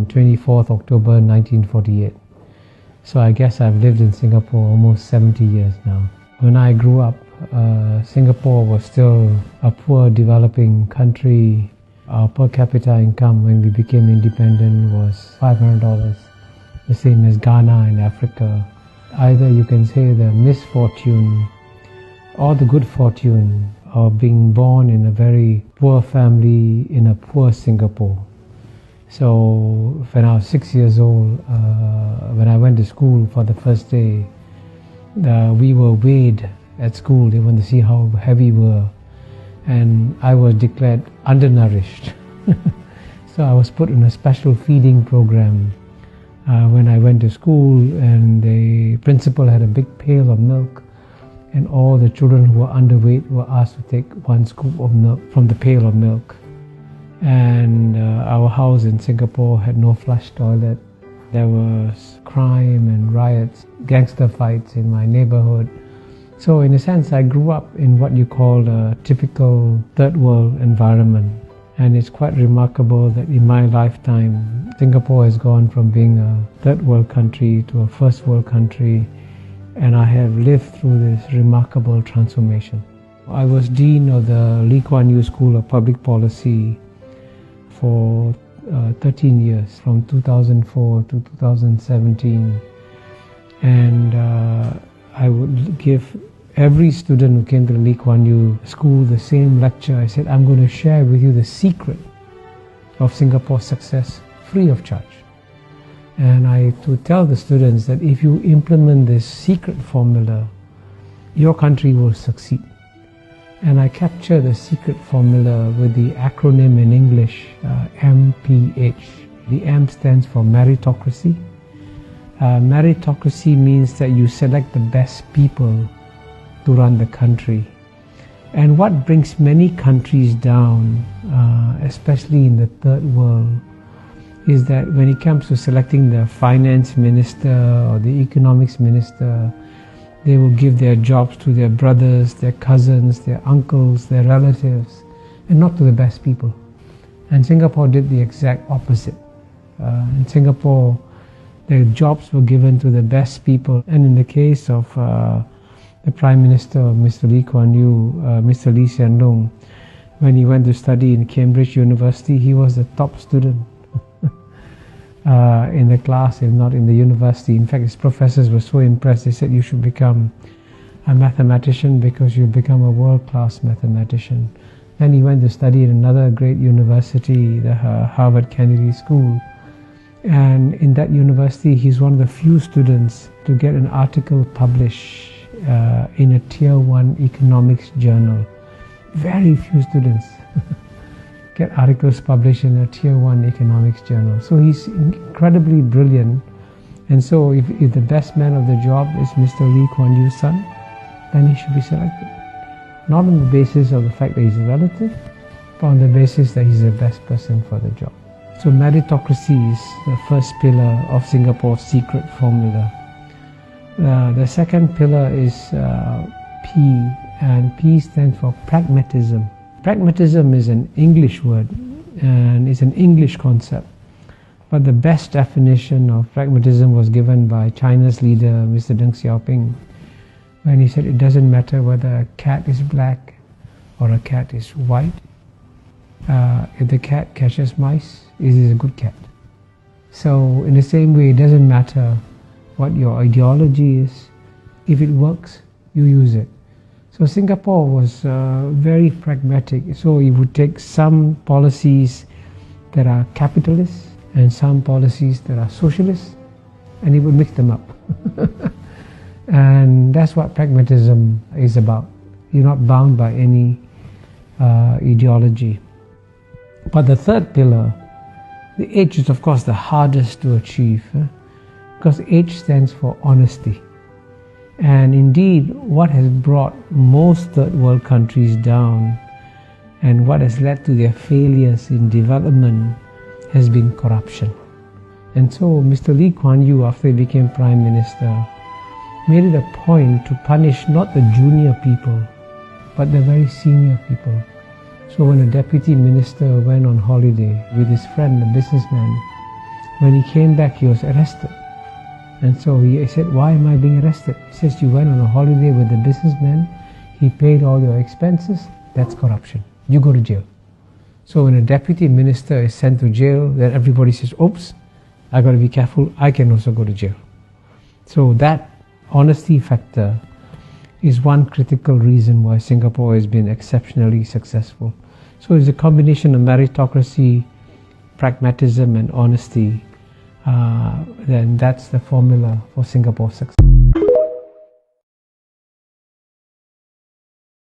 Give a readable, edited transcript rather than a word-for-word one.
24th October 1948. So I guess I've lived in Singapore almost 70 years now. When I grew up, Singapore was still a poor developing country. Our per capita income when we became independent was $500, the same as Ghana in Africa. Either you can say the misfortune or the good fortune of being born in a very poor family in a poor Singapore. So when I was 6 years old, when I went to school for the first day, we were weighed at school. They wanted to see how heavy we were. And I was declared undernourished. So I was put in a special feeding program when I went to school, and the principal had a big pail of milk, and all the children who were underweight were asked to take one scoop of milk from the pail of milk. And our house in Singapore had no flush toilet. There was crime and riots, gangster fights in my neighborhood. So in a sense, I grew up in what you call a typical third world environment. And it's quite remarkable that in my lifetime, Singapore has gone from being a third world country to a first world country. And I have lived through this remarkable transformation. I was Dean of the Lee Kuan Yew School of Public Policy for 13 years, from 2004 to 2017. And I would give every student who came to the Lee Kuan Yew School the same lecture. I said, I'm going to share with you the secret of Singapore's success free of charge. And I to tell the students that if you implement this secret formula, your country will succeed. And I capture the secret formula with the acronym in English, MPH. The M stands for meritocracy. Meritocracy means that you select the best people to run the country. And what brings many countries down, especially in the third world, is that when it comes to selecting the finance minister or the economics minister, they will give their jobs to their brothers, their cousins, their uncles, their relatives, and not to the best people. And Singapore did the exact opposite. In Singapore, the jobs were given to the best people. And in the case of the Prime Minister of Mr. Lee Kuan Yew, Mr. Lee Hsien Loong, when he went to study in Cambridge University, he was the top student in the class, if not in the university. In fact, his professors were so impressed, they said, you should become a mathematician because you'll become a world-class mathematician. Then he went to study in another great university, the Harvard Kennedy School. And in that university, he's one of the few students to get an article published in a Tier 1 economics journal. Very few students get articles published in a Tier 1 economics journal. So he's incredibly brilliant. And so if the best man of the job is Mr. Lee Kuan Yew's son, then he should be selected. Not on the basis of the fact that he's a relative, but on the basis that he's the best person for the job. So meritocracy is the first pillar of Singapore's secret formula. The second pillar is P, and P stands for pragmatism. Pragmatism is an English word, and it's an English concept. But the best definition of pragmatism was given by China's leader, Mr. Deng Xiaoping, when he said it doesn't matter whether a cat is black or a cat is white. If the cat catches mice, it is a good cat. So in the same way, it doesn't matter what your ideology is. If it works, you use it. So Singapore was very pragmatic. So it would take some policies that are capitalist and some policies that are socialist, and it would mix them up. And that's what pragmatism is about. You're not bound by any ideology. But the third pillar, the H is of course the hardest to achieve, because H stands for honesty. And indeed, what has brought most third world countries down and what has led to their failures in development has been corruption. And so Mr. Lee Kuan Yew, after he became Prime Minister, made it a point to punish not the junior people, but the very senior people. So when a deputy minister went on holiday with his friend, a businessman, When he came back, he was arrested. And so he said, why am I being arrested? He says, you went on a holiday with a businessman, he paid all your expenses, that's corruption. You go to jail. So when a deputy minister is sent to jail, then everybody says, oops, I got to be careful, I can also go to jail. So that honesty factor is one critical reason why Singapore has been exceptionally successful. So it's a combination of meritocracy, pragmatism and honesty. Then that's the formula for Singapore's success.